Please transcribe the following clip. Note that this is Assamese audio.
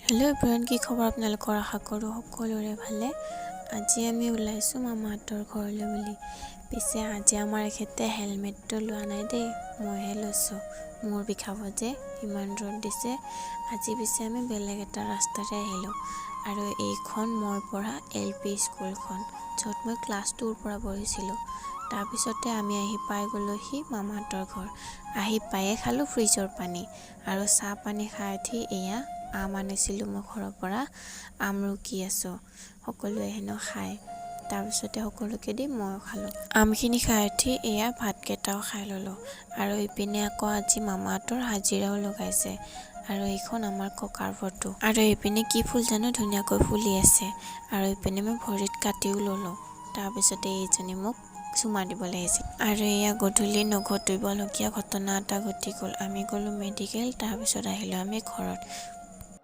হেল্ল' এভৰিৱান, কি খবৰ আপোনালোকৰ? আশা কৰোঁ সকলোৰে ভালে। আজি আমি ওলাইছোঁ মামাহঁতৰ ঘৰলৈ বুলি। পিছে আজি আমাৰ এখেতে হেলমেটটো লোৱা নাই দেই, মইহে লৈছোঁ। মূৰ বিষাব যে, ইমান ৰ'দ দিছে। আজি পিছে আমি বেলেগ এটা ৰাস্তাৰে আহিলোঁ আৰু এইখন মই পঢ়া LP স্কুলখন, য'ত মই ক্লাছ 2ৰ পৰা পঢ়িছিলোঁ। তাৰপিছতে আমি আহি পাই গ'লোহি মামাহঁতৰ ঘৰ। আহি পায়ে খালোঁ ফ্ৰিজৰ পানী আৰু চাহ পানী খাই উঠি এয়া আম আনিছিলোঁ মই ঘৰৰ পৰা, আম ৰুকি আছোঁ। সকলোৱে হেনো খায়। তাৰপিছতে সকলোকে দি ময়ো খালোঁ। আমখিনি খাই উঠি এয়া ভাতকেইটাও খাই ল'লোঁ। আৰু ইপিনে আকৌ আজি মামাহঁতৰ হাজিৰাও লগাইছে। আৰু এইখন আমাৰ ককাৰ ফটো। আৰু এইপিনে কি ফুল জানো ধুনীয়াকৈ ফুলি আছে। আৰু এইপিনে মই ভৰিত কাটিও ল'লোঁ। তাৰপিছতে এইজনী মোক চুমা দিব লাগিছিল। আৰু এয়া গধূলি নঘটিবলগীয়া ঘটনা এটা ঘটি গ'ল। আমি গ'লোঁ মেডিকেল, তাৰপিছত আহিলোঁ আমি ঘৰত।